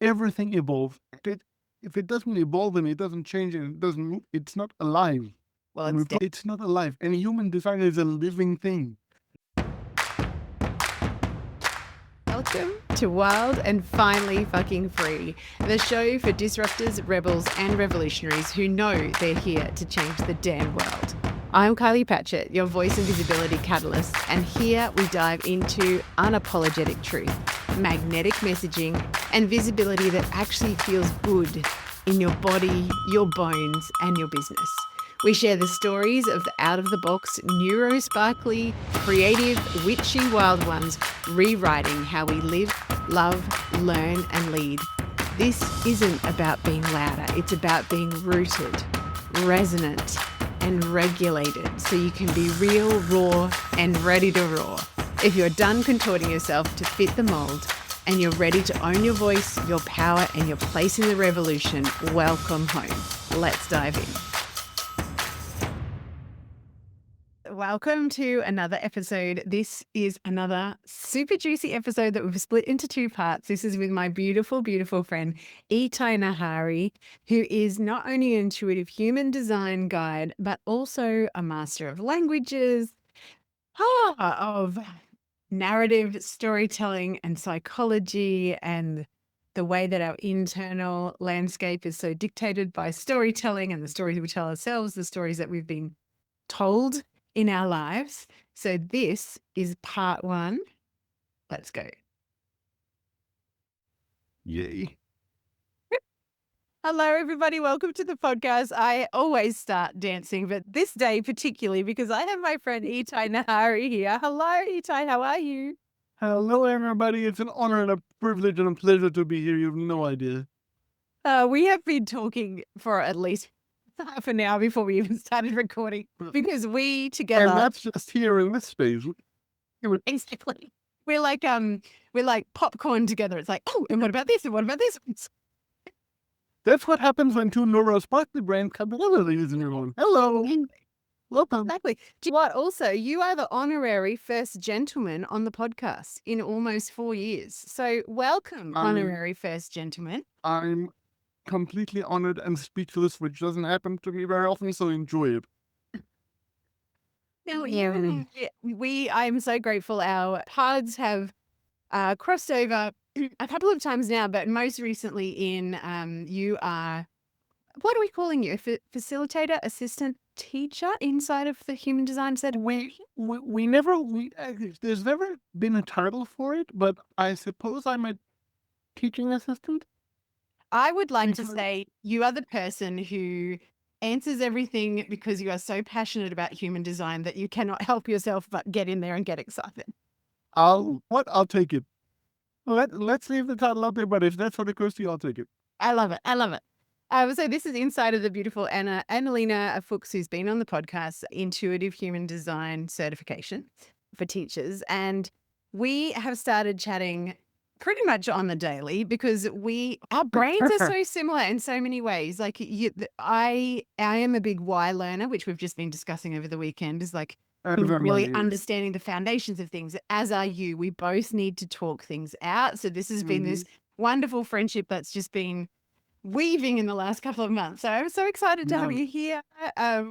everything evolves. If it doesn't evolve and it doesn't change and it doesn't move, it's not alive. Well, And it's not alive. And human design is a living thing. welcome to Wild and Finally Fucking Free, the show for disruptors, rebels, and revolutionaries who know they're here to change the damn world. I'm Kylie Patchett, your voice and visibility catalyst, and here we dive into unapologetic truth, magnetic messaging, and visibility that actually feels good in your body, your bones, and your business. We share the stories of the out-of-the-box, neuro-sparkly, creative, witchy wild ones rewriting how we live, love, learn, and lead. This isn't about being louder. It's about being rooted, resonant, and regulated so you can be real, raw, and ready to roar. If you're done contorting yourself to fit the mold and you're ready to own your voice, your power, and your place in the revolution, welcome home. Let's dive in. Welcome to another episode. This is another super juicy episode that we've split into two parts. This is with my beautiful, beautiful friend, Etai Nahary, who is not only an intuitive human design guide, but also a master of languages, of narrative storytelling and psychology, and the way that our internal landscape is so dictated by storytelling and the stories we tell ourselves, the stories that we've been told in our lives. So this is part one. Let's go. Yay. Hello, everybody. Welcome to the podcast. I always start dancing, but this day particularly because I have my friend Etai Nahary here. Hello, Etai. How are you? Hello, everybody. It's an honor and a privilege and a pleasure to be here. You have no idea. We have been talking for at least half an hour before we even started recording because we together. And that's just here in this space. Exactly. We're like popcorn together. It's like, oh, and what about this? And what about this? That's what happens when two neuro-sparkly brains come together, ladies and gentlemen. Hello. Welcome. Exactly. Do you know what? Also, you are the honorary first gentleman on the podcast in almost 4 years. So welcome, honorary first gentleman. I'm completely honored and speechless, which doesn't happen to me very often, so enjoy it. No, I'm so grateful. Our paths have crossed over a couple of times now, but most recently in you are, what are we calling you? Facilitator, assistant, teacher inside of the human design set? There's never been a title for it, but I suppose I'm a teaching assistant. I would like to say you are the person who answers everything because you are so passionate about human design that you cannot help yourself but get in there and get excited. I'll take it. Let's leave the title out there, but if that's what occurs to you, I'll take it. I love it. So this is inside of the beautiful Annalena Fuchs, who's been on the podcast, Intuitive Human Design Certification for teachers. And we have started chatting pretty much on the daily because our brains are so similar in so many ways. Like I am a big why learner, which we've just been discussing over the weekend, is like really understanding the foundations of things, as are you. We both need to talk things out. So this has been this wonderful friendship that's just been weaving in the last couple of months. So I'm so excited to have you here.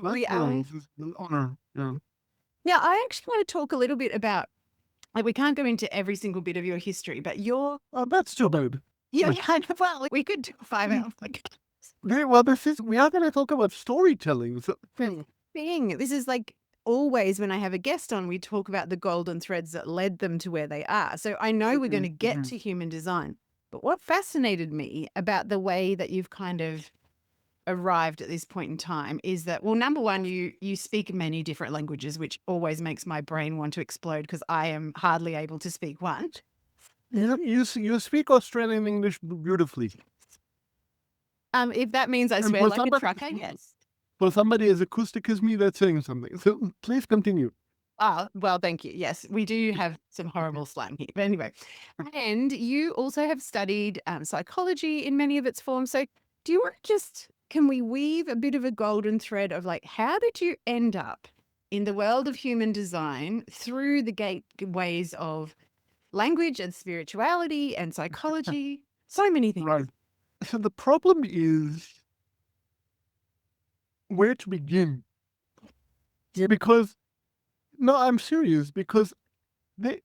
We are an honor. Yeah, I actually want to talk a little bit about, like, we can't go into every single bit of your history, but that's too bad. Yeah, well, we could do a 5 hour podcast. Very well, we are going to talk about storytelling. This is like always when I have a guest on, we talk about the golden threads that led them to where they are. So I know we're going to get to human design, but what fascinated me about the way that you've kind of arrived at this point in time is that, well, number one, you speak many different languages, which always makes my brain want to explode because I am hardly able to speak one. You speak Australian English beautifully. If that means I swear like a trucker, yes. For somebody as acoustic as me, that's saying something. So please continue. Well, thank you. Yes, we do have some horrible slang here. But anyway, and you also have studied psychology in many of its forms. So do you want to can we weave a bit of a golden thread of like, how did you end up in the world of human design through the gateways of language and spirituality and psychology? So many things. Right. So the problem is where to begin. Because, no, I'm serious, because they,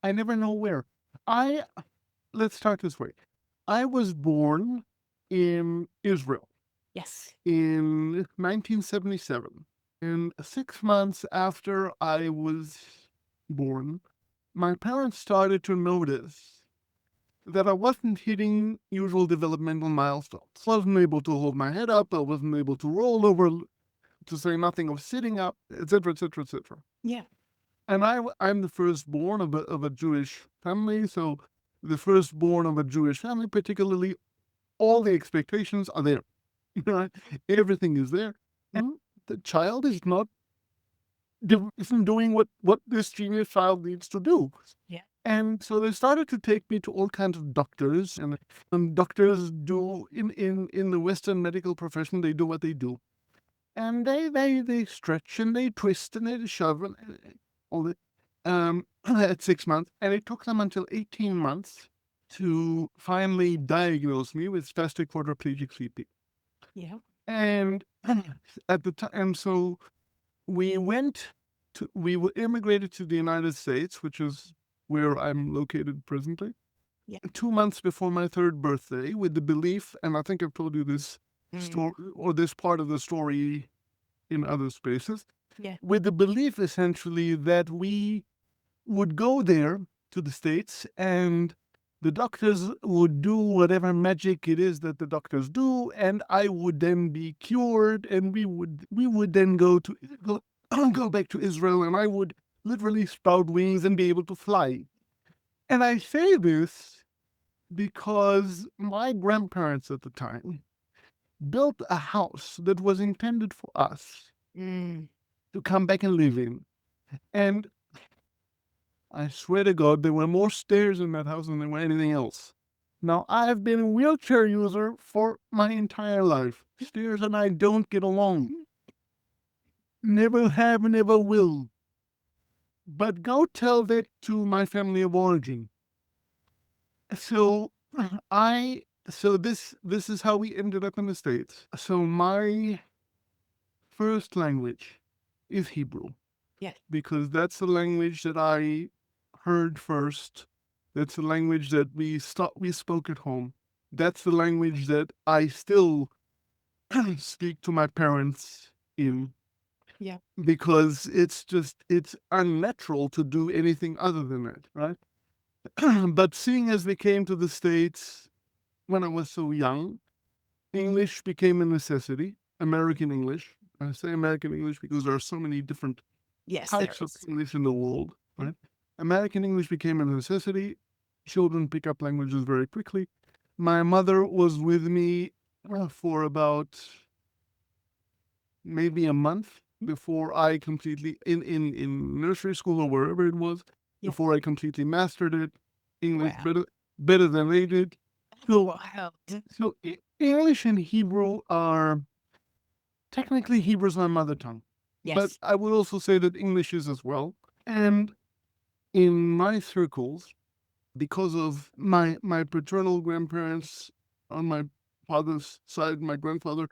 I never know where. Let's start this way. I was born in Israel Yes. in 1977. And 6 months after I was born, my parents started to notice that I wasn't hitting usual developmental milestones. I wasn't able to hold my head up. I wasn't able to roll over, to say nothing of sitting up, etc., etc., etc. Yeah. And I'm the firstborn of a Jewish family, so the firstborn of a Jewish family, particularly, all the expectations are there. Everything is there. And the child is not isn't doing what this genius child needs to do. Yeah. And so they started to take me to all kinds of doctors, and doctors do in the Western medical profession, they do what they do. And they stretch and they twist and they shove and all that. At 6 months, and it took them until 18 months to finally diagnose me with spastic quadriplegic sleeping. Yeah. And at the time, so we immigrated to the United States, which is where I'm located presently. Yeah. 2 months before my third birthday, with the belief, and I think I've told you this story or this part of the story in other spaces, Yeah. with the belief essentially that we would go there to the States and the doctors would do whatever magic it is that the doctors do, and I would then be cured, and we would then go back to Israel, and I would literally sprout wings and be able to fly. And I say this because my grandparents at the time built a house that was intended for us to come back and live in. And I swear to God, there were more stairs in that house than there were anything else. Now, I've been a wheelchair user for my entire life. Stairs and I don't get along. Never have, never will. But go tell that to my family of origin. So this is how we ended up in the States. So my first language is Hebrew. Yes. Because that's the language that I heard first. That's the language that we spoke at home. That's the language that I still speak to my parents in. Yeah. Because it's unnatural to do anything other than that, right? But seeing as we came to the States when I was so young, English became a necessity. American English. I say American English because there are so many different types of English in the world, right? American English became a necessity. Children pick up languages very quickly. My mother was with me for about maybe a month before I completely, in nursery school or wherever it was, before I completely mastered it. English better than they did. So English and Hebrew are, technically Hebrew is my mother tongue. Yes. But I would also say that English is as well. And in my circles, because of my paternal grandparents on my father's side, my grandfather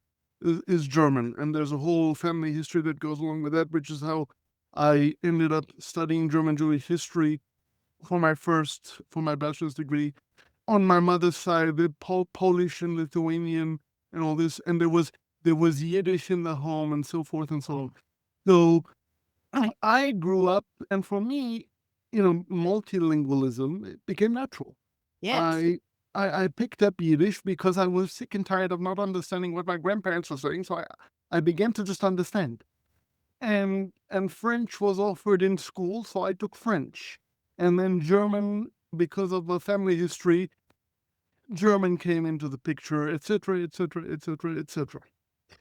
is German, and there's a whole family history that goes along with that, which is how I ended up studying German Jewish history for my bachelor's degree. On my mother's side, the Polish and Lithuanian and all this, and there was Yiddish in the home and so forth and so on. So I grew up, and for me, multilingualism, it became natural. Yes. I picked up Yiddish because I was sick and tired of not understanding what my grandparents were saying, so I began to just understand. And French was offered in school, so I took French. And then German, because of the family history, German came into the picture, etc., etc., etc., etc.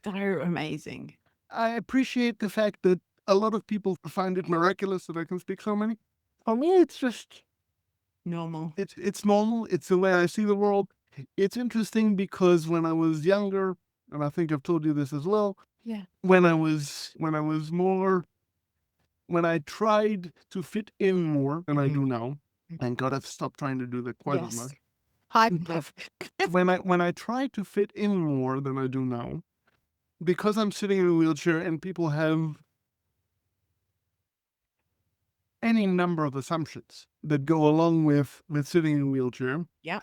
So amazing. I appreciate the fact that a lot of people find it miraculous that I can speak so many. For me, it's just normal. It's normal. It's the way I see the world. It's interesting because when I was younger, and I think I've told you this as well. Yeah. When I tried to fit in more than I do now, and God, I've stopped trying to do that quite as much. Hi. when I try to fit in more than I do now, because I'm sitting in a wheelchair and people have any number of assumptions that go along with sitting in a wheelchair, Yeah.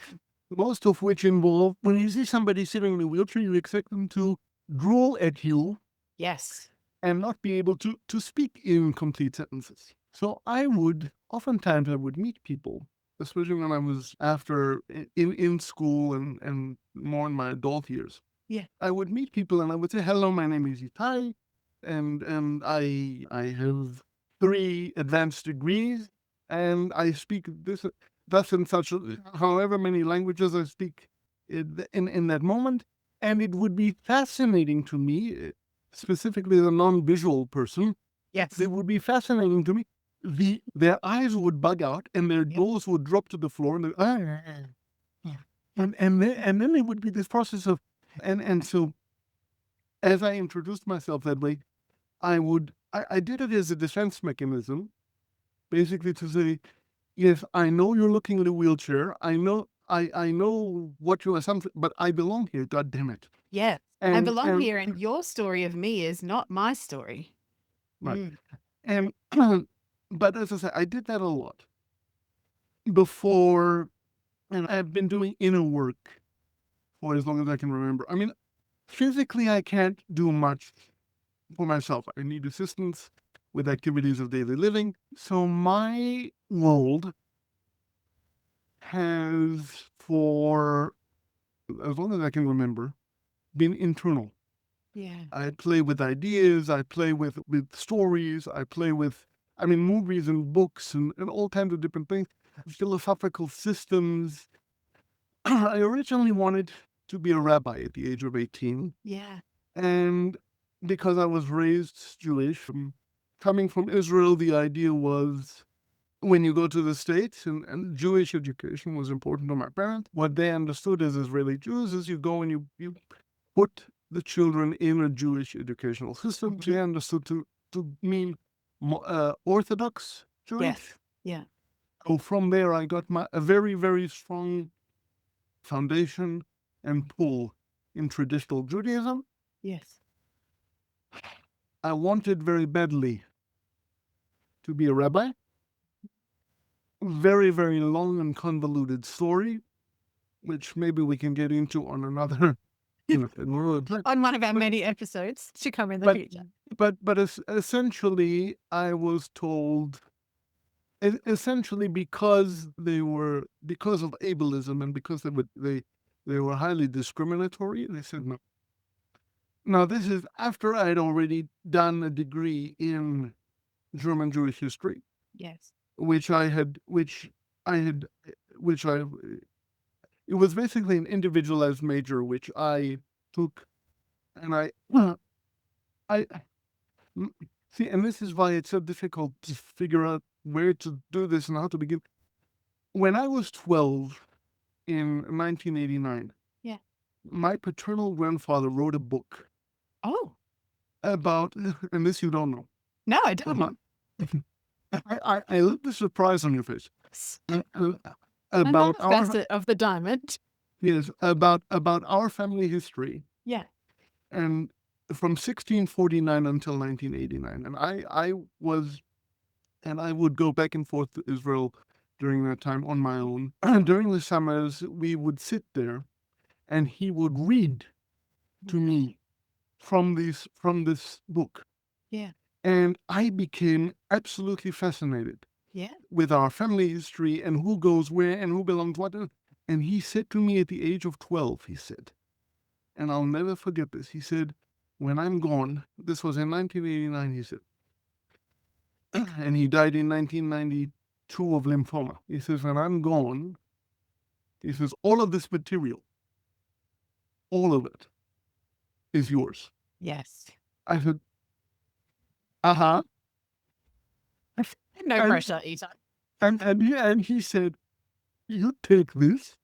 most of which involve when you see somebody sitting in a wheelchair, you expect them to drool at you Yes. and not be able to speak in complete sentences. So oftentimes I would meet people, especially when I was in school and more in my adult years. Yeah. I would meet people and I would say, "Hello, my name is Etai, and I have 3 advanced degrees, and I speak this thus and such, however many languages I speak in that moment." And it would be fascinating to me, specifically the non-visual person, Yes. it would be fascinating to me. Their eyes would bug out and their jaws would drop to the floor, and then there would be this process of, and so as I introduced myself that way, I did it as a defense mechanism, basically to say, yes, I know you're looking at a wheelchair. I know what your assumption, but I belong here. God damn it! Yes. I And belong here, and your story of me is not my story. right, Mm. and but as I said, I did that a lot before, and I've been doing inner work for as long as I can remember. I mean, physically, I can't do much for myself. I need assistance with activities of daily living. So my world has, for as long as I can remember, been internal. Yeah. I play with ideas, I play with stories, I play with, I mean, movies and books and all kinds of different things, philosophical systems. I originally wanted to be a rabbi at the age of 18. Yeah. And because I was raised Jewish, coming from Israel, the idea was when you go to the States, and Jewish education was important to my parents. What they understood as Israeli Jews is you go and you put the children in a Jewish educational system. They understood to mean Orthodox Jewish. Yes. Yeah. So from there, I got a very, very strong foundation and pull in traditional Judaism. Yes. I wanted very badly to be a rabbi. Very, very long and convoluted story, which maybe we can get into on another, On one of our many episodes to come in the but future. but essentially, I was told, essentially because because of ableism and because they were highly discriminatory. They said no. Now this is after I'd already done a degree in German Jewish history, Yes. which I had, I had, which I, it was basically an individualized major, which I took, and I see, and this is why it's so difficult to figure out where to do this and how to begin. When I was 12 in 1989, Yeah. my paternal grandfather wrote a book Oh, about, and this you don't know. no, I don't. I love the surprise on your face. I'm About not a facet of the diamond. yes, about our family history, Yeah. and from 1649 until 1989. And I would go back and forth to Israel during that time on my own. During the summers, we would sit there and he would read to me from this book. Yeah. And I became absolutely fascinated Yeah. with our family history and who goes where and who belongs what. And he said to me at the age of 12, he said, and I'll never forget this. He said, when I'm gone, this was in 1989, he said, and he died in 1992 of lymphoma. He says, when I'm gone, he says, all of this material, all of it is yours. Yes. I said, uh-huh. No And- pressure, Ethan. And he said, you take this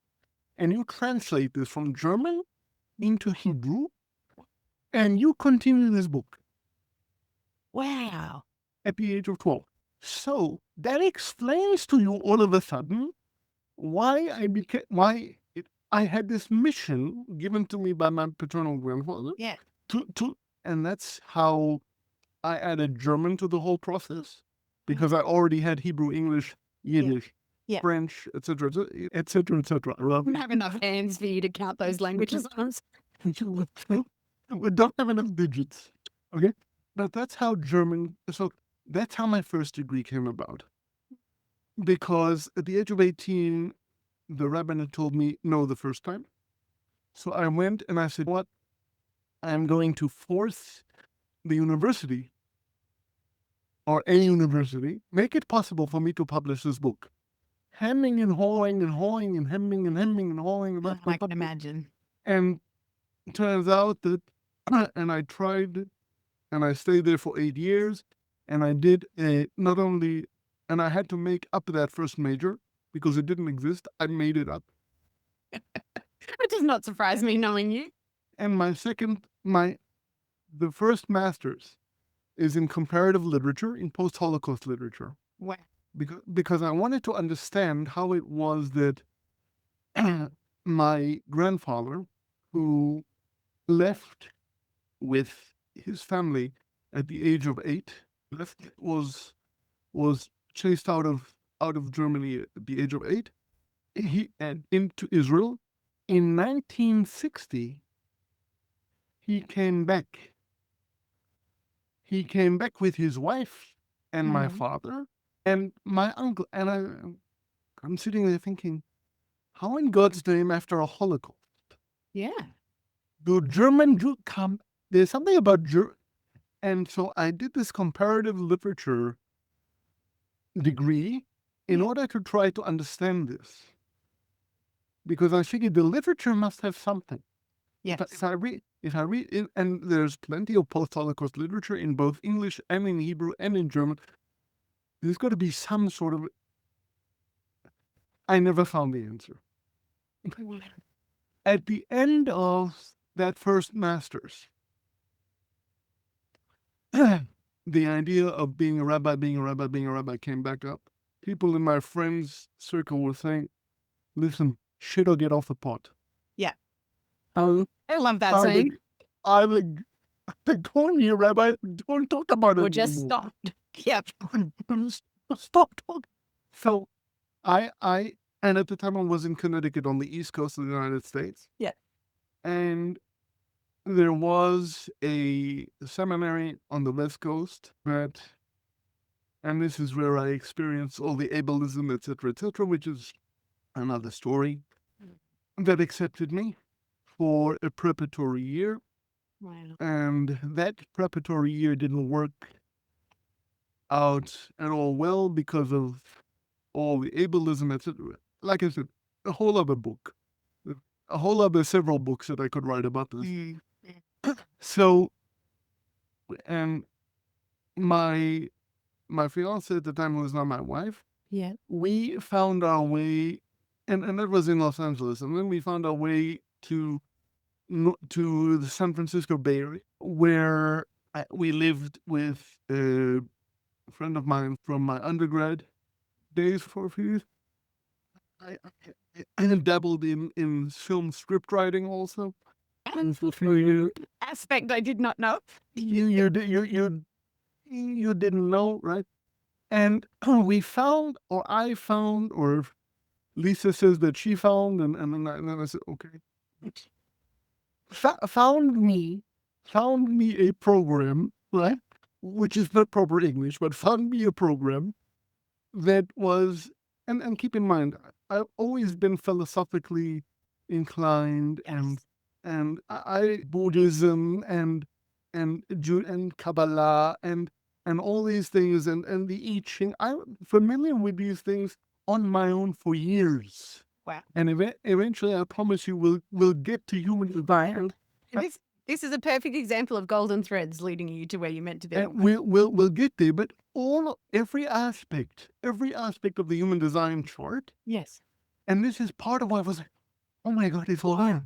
and you translate this from German into Hebrew and you continue this book Wow. at the age of 12. So that explains to you all of a sudden why I had this mission given to me by my paternal grandfather. Yeah. And that's how I added German to the whole process, because I already had Hebrew, English, Yiddish, Yeah. French, etc., etc., etc. I don't have enough hands for you to count those languages on. We don't have enough digits. Okay, but that's how German. So that's how my first degree came about. Because at the age of 18, the rabbin had told me no the first time. So I went and I said, "What? I'm going to force the university, or a university, make it possible for me to publish this book." Hemming and hawing and hawing and hemming and hemming and hawing. I can imagine. And it turns out that, and I tried, and I stayed there for 8 years, and I did not only, and I had to make up that first major because it didn't exist. I made it up. It does not surprise me knowing you. And the first master's is in comparative literature, in post-Holocaust literature. Wow. Because I wanted to understand how it was that my grandfather, who left with his family at the age of 8, was chased out of Germany at the age of 8, and into Israel. In 1960, he came back. He came back with his wife and my father and my uncle. And I'm sitting there thinking, how in God's name, after a Holocaust, Yeah. the German Jew come? There's something about German. And so I did this comparative literature degree in order to try to understand this. Because I figured the literature must have something. Yes. If I read it, and there's plenty of post-Holocaust literature in both English and in Hebrew and in German, there's got to be some sort of. I never found the answer. At the end of that first master's, the idea of being a rabbi came back up. People in my friends' circle were saying, "Listen, shit or get off the pot." Yeah. I love that saying. They told me, Rabbi, don't talk about it. Or just anymore. stop. Yep. Stop talking. So and at the time I was in Connecticut on the East Coast of the United States. Yeah. And there was a seminary on the West Coast and this is where I experienced all the ableism, etc., which is another story, that accepted me for a preparatory year. Wow. And that preparatory year didn't work out at all well because of all the ableism, etc. Like I said, a whole other book, several books that I could write about this. So, and my fiance at the time, who was not my wife, Yeah. we found our way, and that was in Los Angeles, and then we found our way to the San Francisco Bay Area, where we lived with a friend of mine from my undergrad days for a few years. I dabbled in film script writing also. Aspect I did not know. You didn't know, right? And I found, or Lisa says that she found, and then I said, okay. Found me a program, right? Which is not proper English, but found me a program that was, and keep in mind, I've always been philosophically inclined, Yes. and I Buddhism and Kabbalah and all these things and the I Ching. I'm familiar with these things on my own for years. Wow. And eventually, I promise you, we'll get to human design. This is a perfect example of golden threads leading you to where you meant to be. And we'll get there. But every aspect of the human design chart. Yes. And this is part of why I was like, oh my God, it's all here.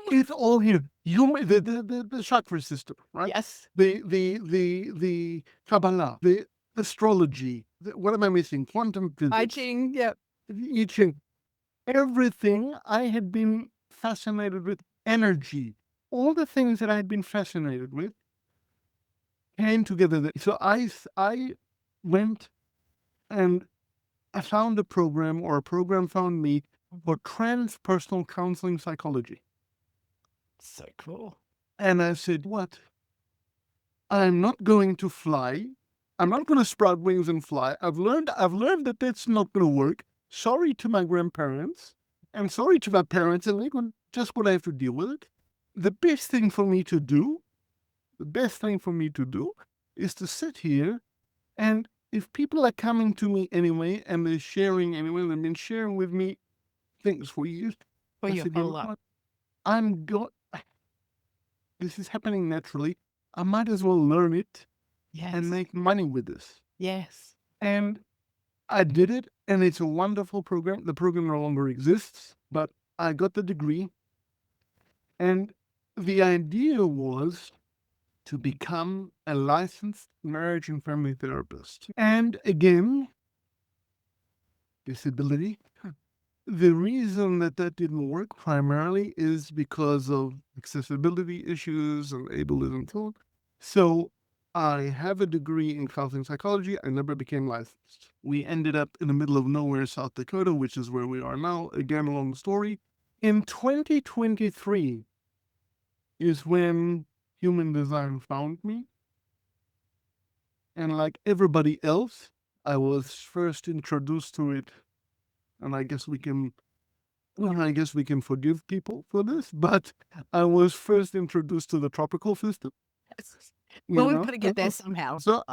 It's all here. The chakra system, right? Yes. The Kabbalah, the astrology. What am I missing? Quantum physics. I Ching. Yep. I Ching. Everything I had been fascinated with energy. All the things that I'd been fascinated with came together. So I went and I found a program, or a program found me, for transpersonal counseling psychology. So cool. And I said, what? I'm not going to fly. I'm not going to sprout wings and fly. I've learned that that's not going to work. Sorry to my grandparents, and sorry to my parents, and they're just going to have to deal with it. The best thing for me to do is to sit here, and if people are coming to me anyway, and they're sharing anyway, they've been sharing with me things for years. For I your said, whole life. this is happening naturally. I might as well learn it Yes. and make money with this. Yes. And I did it, and it's a wonderful program. The program no longer exists, but I got the degree. And the idea was to become a licensed marriage and family therapist. And again, disability. The reason that didn't work primarily is because of accessibility issues and ableism. So I have a degree in counseling psychology. I never became licensed. We ended up in the middle of nowhere, South Dakota, which is where we are now. Again, a long story. In 2023 is when human design found me. And like everybody else, I was first introduced to it. And I guess we can forgive people for this, but I was first introduced to the tropical system. Yes. Well, we've got to get there Uh, somehow. So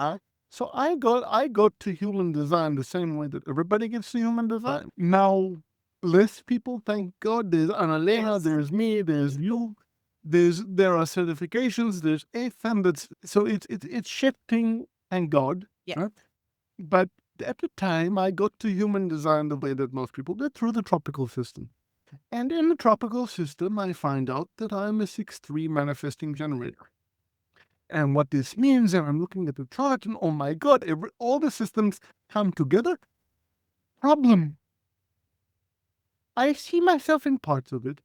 I got to human design the same way that everybody gets to human design. Now, less people, thank God. There's Annalena, Yes. there's me, there's you, there are certifications, there's AFM. So it's shifting, thank God. Yeah. Right? But at the time, I got to human design the way that most people did, through the tropical system. And in the tropical system, I find out that I'm a 6/3 manifesting generator. And what this means, and I'm looking at the chart, and oh my God, all the systems come together. Problem. I see myself in parts of it,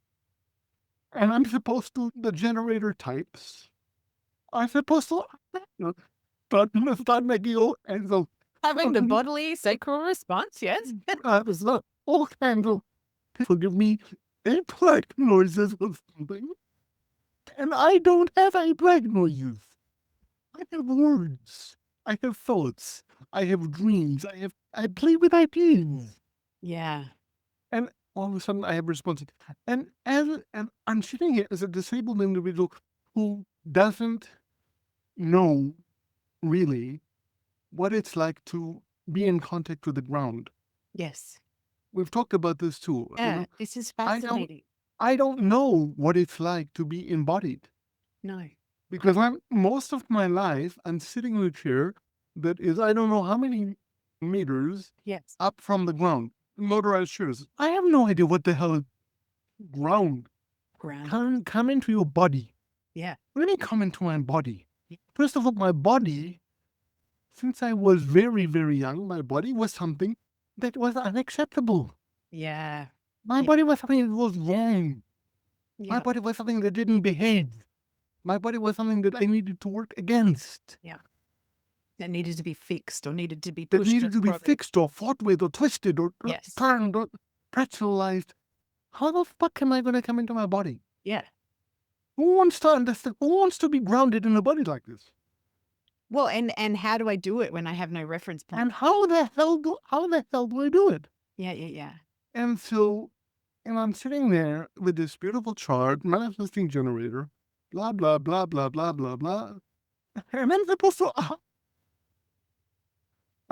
and I'm supposed to, the generator types, I'm supposed to start making Having the bodily sacral response, yes. I was not all kinds of, forgive me, black noises or something. And I don't have any black noises. I have words. I have thoughts. I have dreams. I play with ideas. Yeah. And all of a sudden I have responses. And I'm sitting here as a disabled individual who doesn't know really what it's like to be in contact with the ground. Yes. We've talked about this too. Yeah. This is I fascinating. I don't know what it's like to be embodied, No. because most of my life I'm sitting in a chair that is, I don't know how many meters Yes. up from the ground, motorized chairs. I have no idea what the hell is ground. Ground. Come into your body. Yeah. Really come into my body. First of all, my body, since I was very, very young, my body was something that was unacceptable. Yeah. My Yeah. body was something that was wrong. My Yeah. body was something that didn't behave. My body was something that I needed to work against. That needed to be fixed or needed to be That pushed. needed to be further. fixed or fought with or twisted or Yes. turned or pretzelized. How the fuck am I going to come into my body? Yeah. Who wants to understand? Who wants to be grounded in a body like this? Well, and how do I do it when I have no reference point? And how the hell do I do it? Yeah. And so, and I'm sitting there with this beautiful chart, manifesting generator, blah, blah, blah, blah, blah, blah, blah. And I'm supposed to, I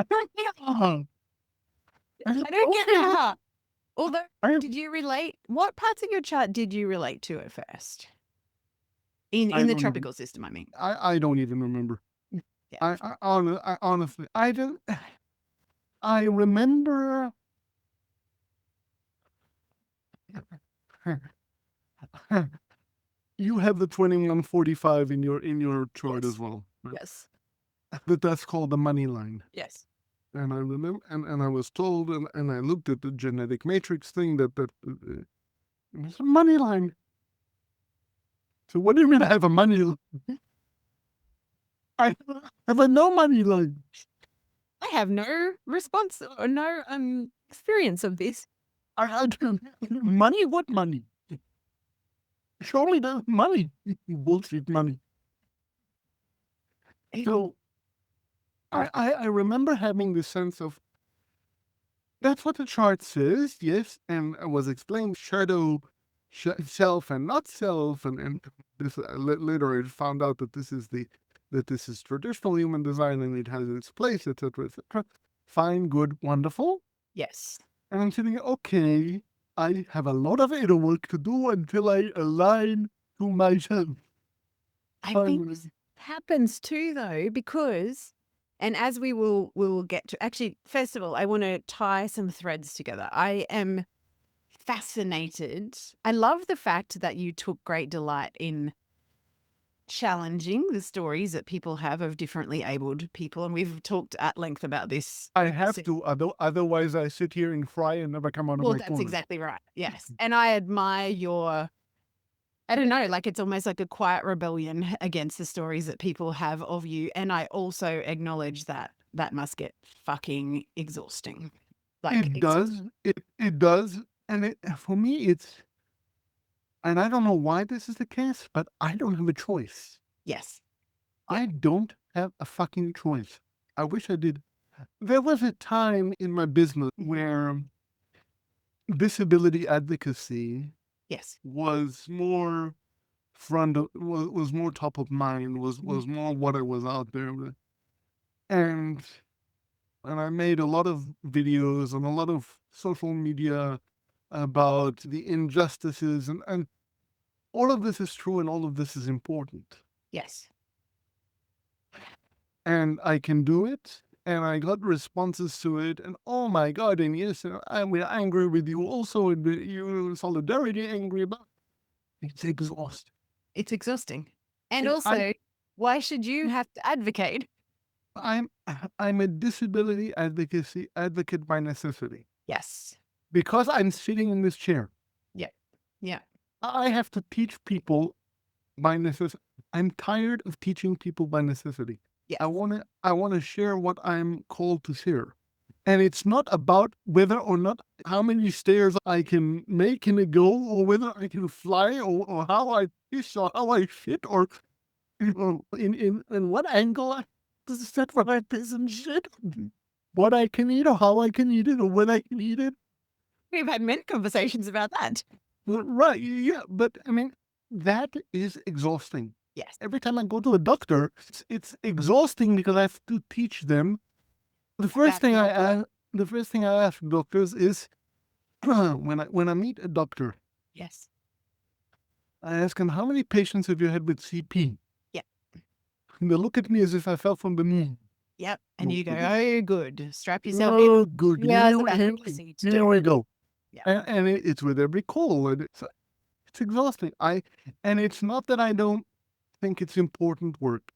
don't get it. Although, did you relate? What parts of your chart did you relate to at first? In the tropical system, I mean. I don't even remember. Yeah. I honestly, I don't. I remember. You have the 2145 in your chart Yes. as well. Right? Yes. That's called the money line. Yes. And I remember, and I was told, and I looked at the genetic matrix thing that It's a money line. So what do you mean I have a money line? I have a no money line. I have no response or no experience of this. I had money? What money? Surely there's money. Bullshit money. So I remember having this sense of, that's what the chart says, yes, and I was explained shadow, self and not self, and this later I found out that this is traditional human design and it has its place, etc., etc. Fine, good, wonderful. Yes. And I'm sitting, okay, I have a lot of inner work to do until I align to myself. I think this happens too, though, because, and as we will get to, actually, first of all, I want to tie some threads together. I am fascinated. I love the fact that you took great delight in challenging the stories that people have of differently abled people. And we've talked at length about this. I have to, otherwise I sit here and cry and never come out of my That's corner. exactly right. Yes. And I admire your, I don't know, like it's almost like a quiet rebellion against the stories that people have of you. And I also acknowledge that that must get fucking exhausting. Like it does. It does. And for me, it's, and I don't know why this is the case, but I don't have a choice. Yes. I don't have a fucking choice. I wish I did. There was a time in my business where disability advocacy Yes. was more was more top of mind, was more what I was out there with. And I made a lot of videos and a lot of social media about the injustices, and all of this is true and all of this is important. Yes. And I can do it, and I got responses to it, and oh my God, and yes, I'm angry with you also, and you in solidarity angry about it. It's exhausting. It's exhausting. And also, why should you have to advocate? I'm a disability advocate by necessity. Yes. Because I'm sitting in this chair. Yeah. Yeah. I have to teach people by necessity. I'm tired of teaching people by necessity. Yes. I want to share what I'm called to share. And it's not about whether or not how many stairs I can make in a go, or whether I can fly, or how I fish, or how I fit, or in what angle I set for my business shit. What I can eat, or how I can eat it, or when I can eat it. We've had many conversations about that. Right, yeah, but I mean, that is exhausting. Yes. Every time I go to a doctor, it's exhausting because I have to teach them. The first thing I ask doctors is, when I meet a doctor, yes, I ask them, how many patients have you had with CP? Yeah. And they look at me as if I fell from the moon. Yep. And you go, oh, good. Strap yourself Oh, in. good. Yeah, Here we go. Yeah. And it's with every call. And it's exhausting. And it's not that I don't think it's important work.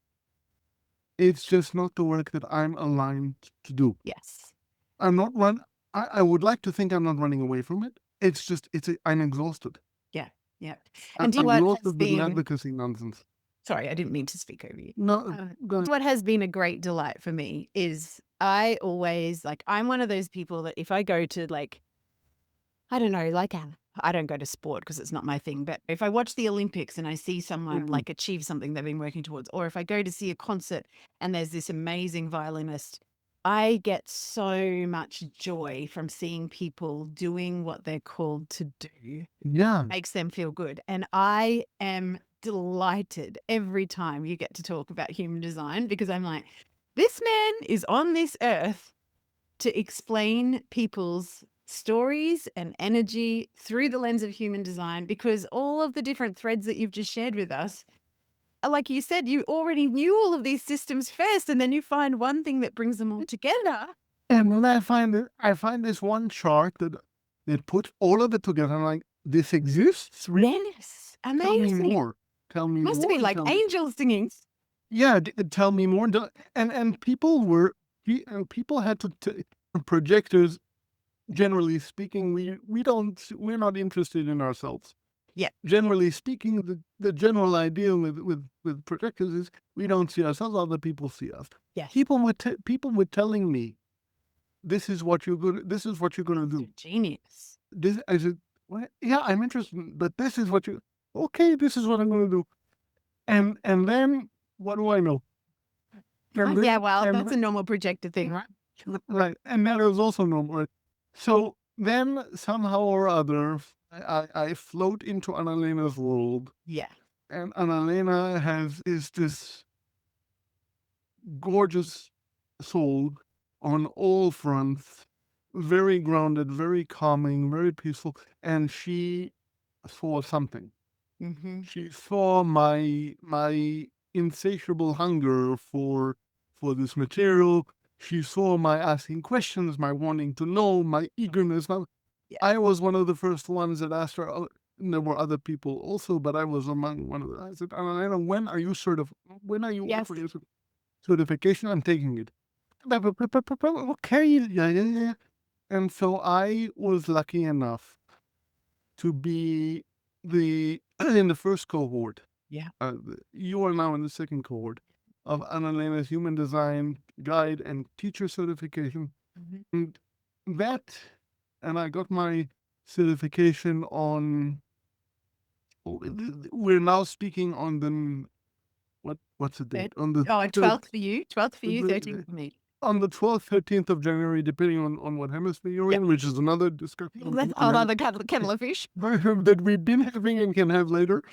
It's just not the work that I'm aligned to do. Yes. I'm not I would like to think I'm not running away from it. It's just, I'm exhausted. Yeah. Yeah. And do I'm what has exhausted with advocacy nonsense. Sorry, I didn't mean to speak over you. No, what has been a great delight for me is I always, like, I'm one of those people that if I go to, like, I don't know, like, I don't go to sport because it's not my thing, but if I watch the Olympics and I see someone like achieve something they've been working towards, or if I go to see a concert and there's this amazing violinist, I get so much joy from seeing people doing what they're called to do. Yeah. Makes them feel good. And I am delighted every time you get to talk about human design, because I'm like, this man is on this earth to explain people's stories and energy through the lens of human design, because all of the different threads that you've just shared with us, like you said, you already knew all of these systems first, and then you find one thing that brings them all together. And when I find this one chart that puts all of it together, I'm like, this exists? Yes. Amazing. Tell me more. Tell me Must more. have been like angels singing. Yeah, tell me more. And people had to projectors generally speaking, we're not interested in ourselves. Yeah. Generally speaking, the general idea with projectors is we don't see ourselves, other people see us. Yes. People were telling me, this is what you're gonna do. Genius. I said, well, yeah, I'm interested, but this is what this is what I'm gonna do. And then what do I know? Yeah, well, that's a normal projector thing, right? Right. And that is also normal. Right? So then somehow or other, I float into Annalena's world. Yeah. And Annalena is this gorgeous soul on all fronts, very grounded, very calming, very peaceful. And she saw something. Mm-hmm. She saw my insatiable hunger for this material. She saw my asking questions, my wanting to know, my eagerness. Yeah. I was one of the first ones that asked her. And there were other people also, but I was among one of them. I said, Annalena, when are you offering your certification? I'm taking it. Okay, yeah. And so I was lucky enough to be in the first cohort. Yeah. You are now in the second cohort of Annalena's Human Design Guide and Teacher Certification. Mm-hmm. And I got my certification on. We're now speaking on the what's the date? On the 12th for you, 13th for me. On the 12th, 13th of January, depending on what hemisphere you're in, which is another discussion. That's another kettle of fish. That we've been having and can have later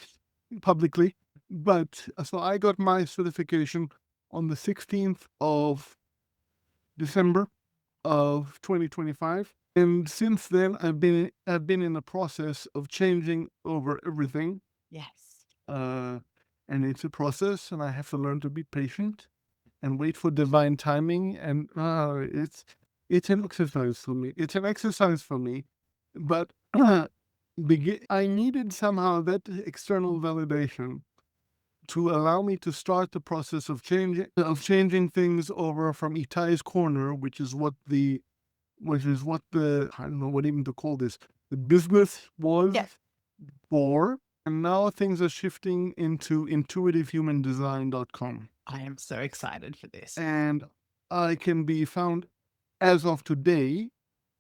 publicly. But so I got my certification on the 16th of December of 2025. And since then, I've been in the process of changing over everything. Yes. And it's a process, and I have to learn to be patient and wait for divine timing. And it's an exercise for me. But I needed somehow that external validation to allow me to start the process of changing things over from Etai's corner, which is what the I don't know what even to call this, the business was for. And now things are shifting into intuitivehumandesign.com. I am so excited for this. And I can be found as of today,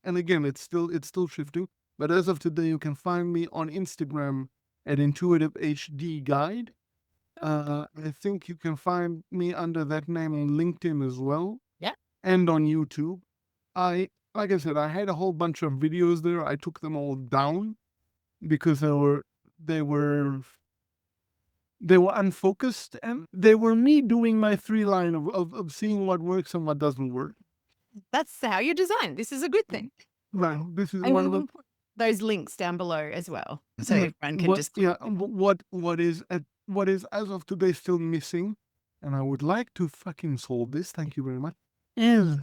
and again, it's still shifting, but as of today, you can find me on Instagram at intuitivehd. I think you can find me under that name on LinkedIn as well. Yeah. And on YouTube. Like I said, I had a whole bunch of videos there. I took them all down because they were unfocused, and they were me doing my 3-line of seeing what works and what doesn't work. That's how you design. This is a good thing. Right. This is And one of we'll put those links down below as well, so everyone can just. Yeah. What is as of today still missing, and I would like to fucking solve this. Thank you very much. Is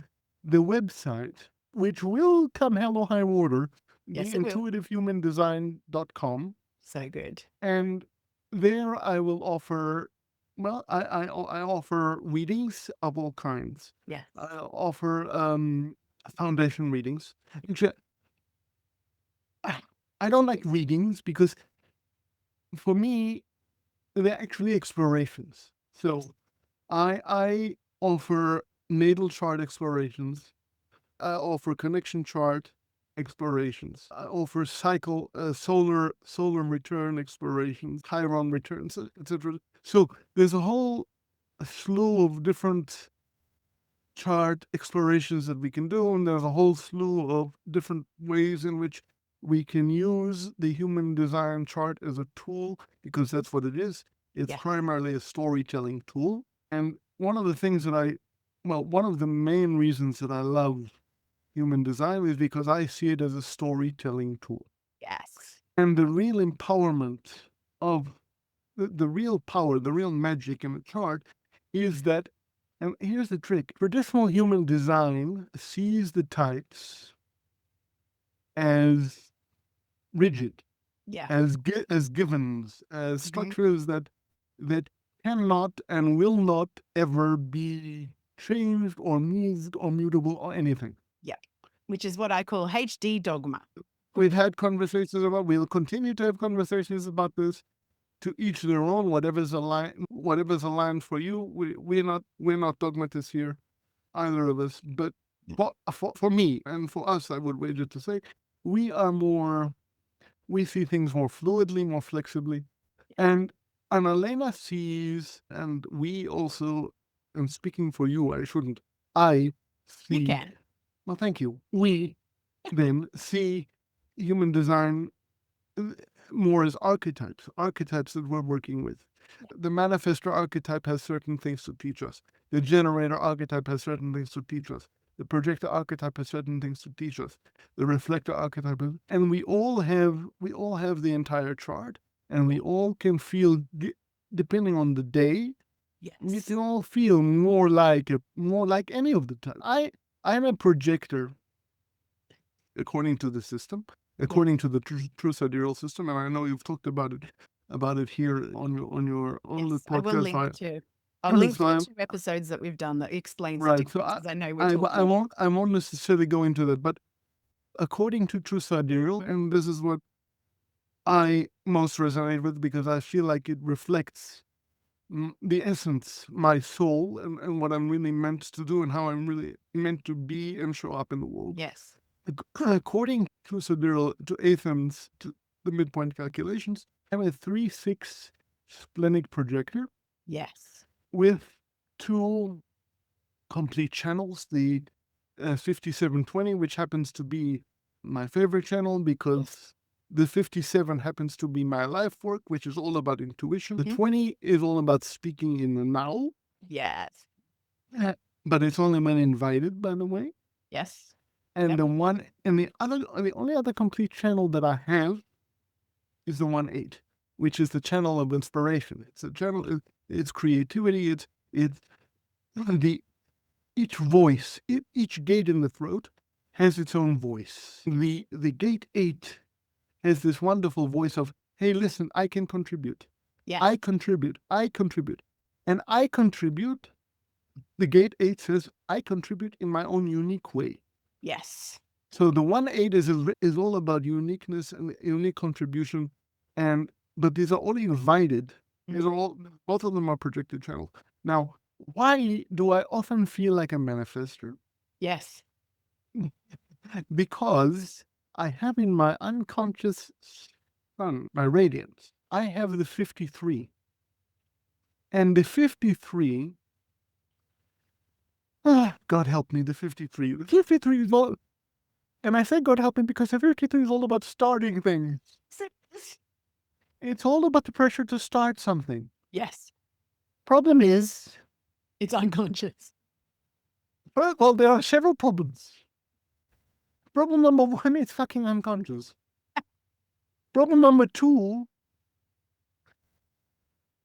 the website, which will come hell or high water, Yes, it will. intuitivehumandesign.com. So good. And there I will offer, I offer readings of all kinds. Yes. I offer foundation readings. Actually, I don't like readings because for me, they're actually explorations. So I offer natal chart explorations. I offer connection chart explorations. I offer solar return explorations, Chiron returns, etc. So there's a whole slew of different chart explorations that we can do, and there's a whole slew of different ways in which we can use the human design chart as a tool, because that's what it is. It's primarily a storytelling tool. And one of the main reasons that I love human design is because I see it as a storytelling tool. Yes. And the real empowerment of the real power, the real magic in the chart is that, and here's the trick, traditional human design sees the types as rigid, as givens, as structures that cannot and will not ever be changed or moved or mutable or anything. Yeah. which is what I call HD dogma. We've had conversations about, we'll continue to have conversations about this. To each their own, whatever's aligned for you. We're not dogmatists here, either of us. But for me and for us, I would wager to say, we see things more fluidly, more flexibly. And Elena sees, and we also, and speaking for you, I shouldn't, I see. You can. Well, thank you. We then see human design more as archetypes that we're working with. The manifestor archetype has certain things to teach us. The generator archetype has certain things to teach us. The projector archetype has certain things to teach us. The reflector archetype, and we all have the entire chart, and we all can feel, depending on the day, we can all feel more like any of the time. I'm a projector, according to the system. According to the true sidereal system, and I know you've talked about it here on the podcast. I will link to. I'll link to 2 episodes that we've done that explains the differences. I know we're talking. I won't necessarily go into that, but according to true sidereal, and this is what I most resonate with because I feel like it reflects the essence, my soul, and what I'm really meant to do, and how I'm really meant to be and show up in the world. Yes. According to sidereal, to Athens, to the midpoint calculations, I have a 3-6 splenic projector. Yes. With 2 complete channels, the 5720, which happens to be my favorite channel because the 57 happens to be my life work, which is all about intuition. The 20 is all about speaking in the now. Yes. But it's only when invited, by the way. Yes. And the only other complete channel that I have is the 1-8, which is the channel of inspiration. It's a channel, it's creativity, it's each voice, each gate in the throat has its own voice. The gate 8 has this wonderful voice of, hey, listen, I can contribute. Yeah. I contribute. And I contribute, the gate 8 says, I contribute in my own unique way. Yes. So the 1-8 is all about uniqueness and unique contribution, but these are all invited. These are all, both of them are projected channels. Now, why do I often feel like a manifester? Yes. Because I have in my unconscious sun, my radiance, I have the 53. And the 53, God help me, the 53. The 53 is all, and I say God help me because the 53 is all about starting things. It's all about the pressure to start something. Yes. Problem is, it's unconscious. Well, there are several problems. Problem number 1 is fucking unconscious. Problem number 2,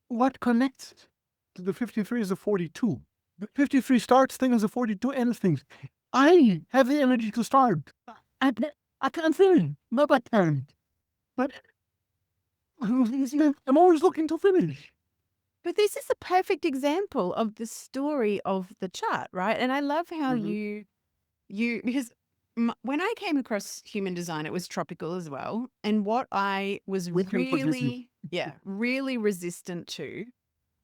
what connects to the 53 is the 42. The 53 starts things, the 42 ends things. I have the energy to start. I can't finish. No, I can't. But I'm always looking to finish. But this is a perfect example of the story of the chart, right? And I love how you because when I came across human design, it was tropical as well. And what I was really resistant to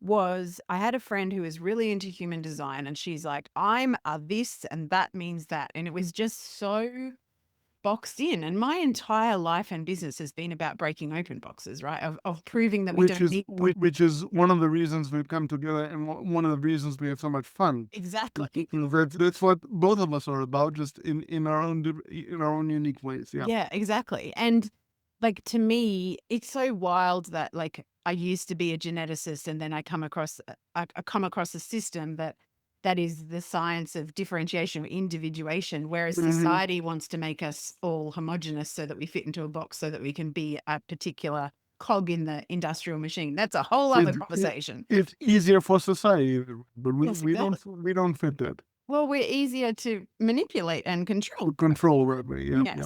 was I had a friend who was really into human design, and she's like, I'm a this and that means that. And it was just so boxed in. And my entire life and business has been about breaking open boxes, right? Of proving that we don't need. Which is one of the reasons we've come together and one of the reasons we have so much fun. Exactly. That's what both of us are about, just in our own unique ways. Yeah. Yeah, exactly. And like, to me, it's so wild that like I used to be a geneticist, and then I come across a system that is the science of differentiation or individuation, whereas society wants to make us all homogenous so that we fit into a box so that we can be a particular cog in the industrial machine. That's a whole other conversation. It's easier for society, but we don't fit that. Well, we're easier to manipulate and control. Yeah. Yes. Yeah.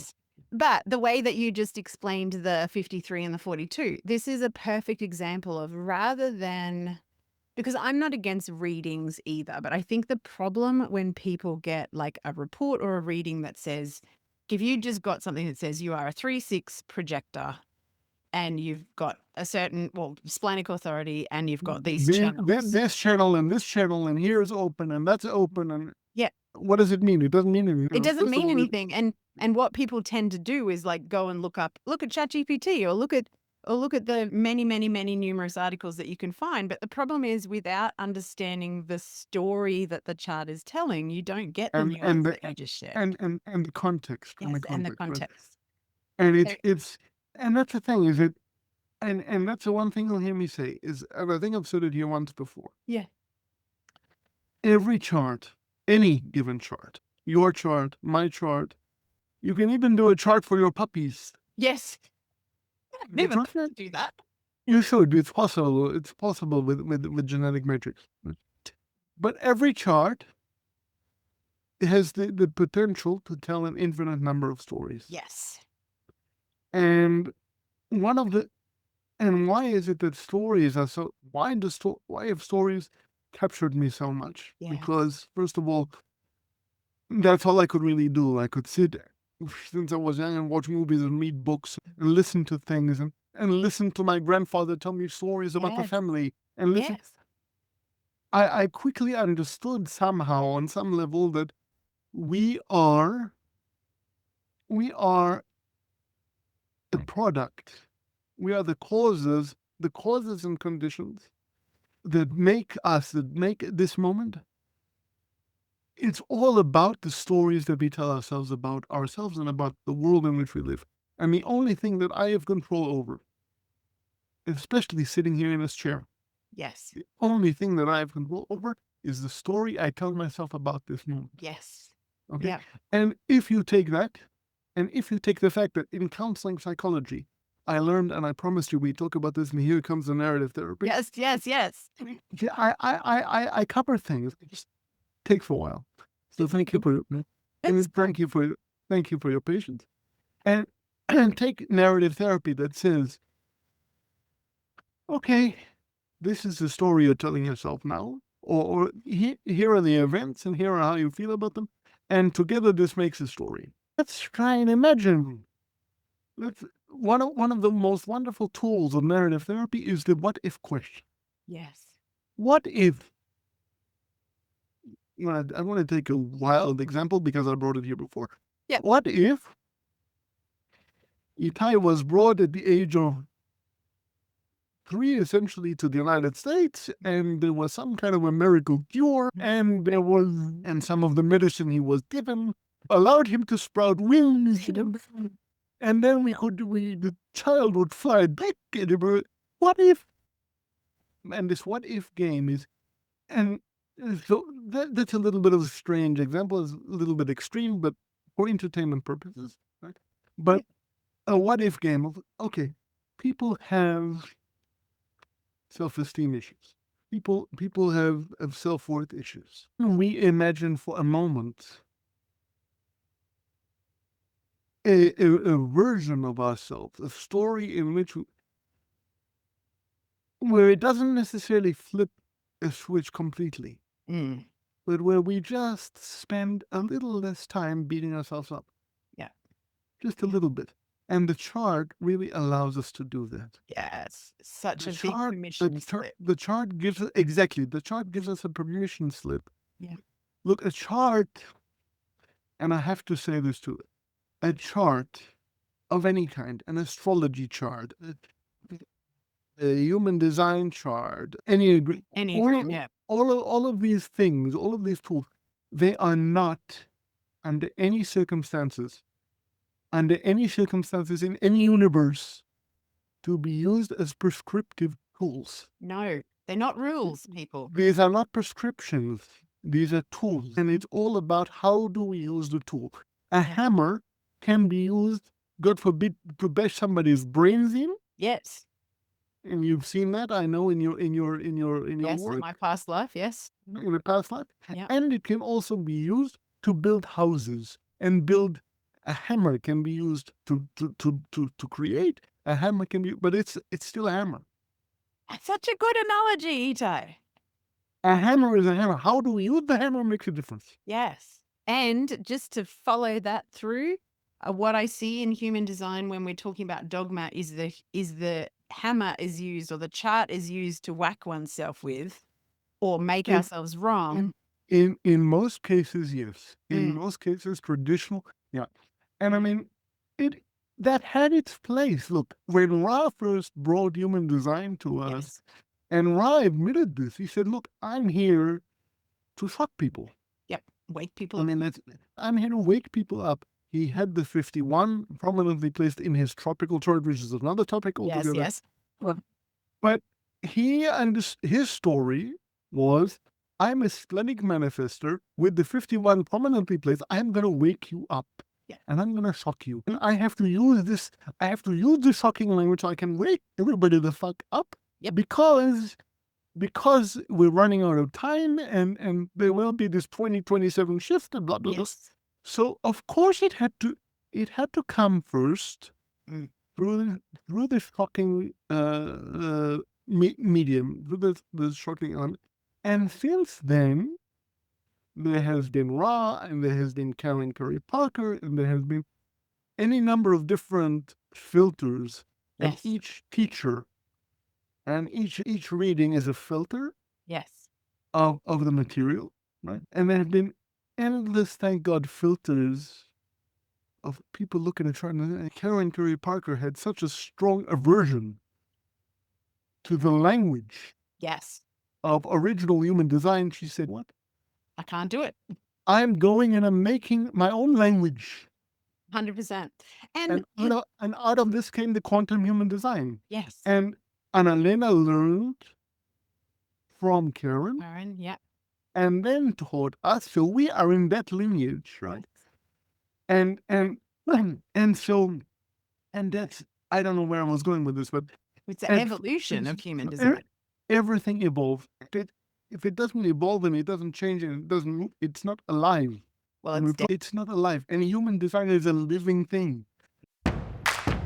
But the way that you just explained the 53 and the 42, this is a perfect example of, rather than Because I'm not against readings either, but I think the problem when people get like a report or a reading that says, if you just got something that says you are a 3/6 projector and you've got a certain, splenic authority and you've got these channels. This channel and this channel and here is open and that's open and Yeah. what does it mean? It doesn't mean anything. It doesn't First of mean all, anything. And what people tend to do is like go and look at ChatGPT or look at the many, many, many numerous articles that you can find. But the problem is without understanding the story that the chart is telling, you don't get the nuance that you just shared. and the context. Yes, and the right? context. And So- it's and that's the thing, is it and that's the one thing you'll hear me say is, and I think I've said it here once before. Yeah. Every chart, any given chart, your chart, my chart, you can even do a chart for your puppies. Yes. Never thought to do that. You should. It's possible. It's possible with genetic matrix. But every chart has the potential to tell an infinite number of stories. Yes. And why is it that stories are so? Why have stories captured me so much? Yeah. Because first of all, that's all I could really do. I could sit since I was young and watch movies and read books and listen to things and listen to my grandfather tell me stories about the Yes. family and listen. Yes. I quickly understood somehow on some level that we are a product. We are the causes and conditions that make this moment. It's all about the stories that we tell ourselves about ourselves and about the world in which we live. And the only thing that I have control over, especially sitting here in this chair, Yes. the only thing that I have control over is the story I tell myself about this moment. Yes. Okay. Yeah. And if you take that, and if you take the fact that in counseling psychology, I learned, and I promised you we talk about this, and here comes the narrative therapy. Yes. Yes. Yes. Yeah, I cover things. It just takes a while. So thank you for thank you for your patience. And take narrative therapy that says, okay, this is the story you're telling yourself now, or here are the events and here are how you feel about them, and together this makes a story. Let's try and imagine. One of the most wonderful tools of narrative therapy is the what if question. Yes. What if? I want to take a wild example because I brought it here before. Yeah. What if Etai was brought at the age of 3 essentially to the United States, and there was some kind of a miracle cure, and some of the medicine he was given allowed him to sprout wings, and then the child would fly back. What if? And this what if game is, and so that's a little bit of a strange example. It's a little bit extreme, but for entertainment purposes, right? But a what if game of, okay, people have self-esteem issues. People have self-worth issues. We imagine for a moment a version of ourselves, a story in which where it doesn't necessarily flip a switch completely, but where we just spend a little less time beating ourselves up. Yeah. Just a little bit. And the chart really allows us to do that. Yes. Such The a big chart, permission slip. the chart gives us a permission slip. Yeah. Look, a chart, and I have to say this too, a chart of any kind, an astrology chart, a human design chart, all of these things, all of these tools, they are not under any circumstances in any universe to be used as prescriptive tools. No, they're not rules, people. These are not prescriptions. These are tools. And it's all about how do we use the tool. A hammer can be used, God forbid, to bash somebody's brains in. Yes. And you've seen that, I know, in your Yes, work. in my past life, yes. In the past life. Yeah. And it can also be used to build houses and build. A hammer can be used to create. A hammer can be, but it's still a hammer. That's such a good analogy, Etai. A hammer is a hammer. How do we use the hammer makes a difference. Yes. And just to follow that through, what I see in human design when we're talking about dogma is the hammer is used, or the chart is used, to whack oneself with or make In- ourselves wrong. In most cases, yes. In Mm. most cases, traditional, yeah. And I mean, that had its place. Look, when Ra first brought human design to us, Yes. and Ra admitted this, he said, "Look, I'm here to shock people. Yep. Wake people I up. mean, I'm here to wake people up." He had the 51 prominently placed in his tropical chart, which is another topic Yes, altogether. yes. But his story was, I'm a splenic manifester with the 51 prominently placed. I'm going to wake you up. Yeah. And I'm going to shock you. And I have to use this shocking language so I can wake everybody the fuck up. Yep. Because we're running out of time and there will be this 2027 shift and blah, blah, blah. Yes. So of course it had to come first through the shocking medium, through the shocking element. And since then, there has been Ra, and there has been Karen Curry Parker, and there has been any number of different filters, and Yes. each teacher and each reading is a filter Yes. of the material, right? And there have been endless, thank God, filters of people looking at chart. And Karen Curry Parker had such a strong aversion to the language Yes. of original human design. She said, "What? I can't do it. I'm going and I'm making my own language." 100%. And out of this came the quantum human design. Yes. And Annalena learned from Karen, Yeah. and then taught us. So we are in that lineage, right? And so that's, I don't know where I was going with this, but It's the evolution of human design. Everything evolves. If it doesn't evolve and it doesn't change and it doesn't move, it's not alive. Well, It's not alive. And human design is a living thing.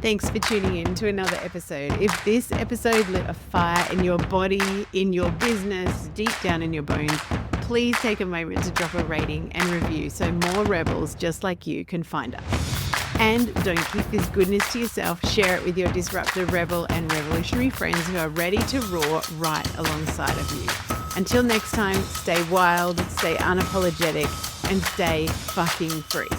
Thanks for tuning in to another episode. If this episode lit a fire in your body, in your business, deep down in your bones, please take a moment to drop a rating and review so more rebels just like you can find us. And don't keep this goodness to yourself. Share it with your disruptor, rebel, and revolutionary friends who are ready to roar right alongside of you. Until next time, stay wild, stay unapologetic, and stay fucking free.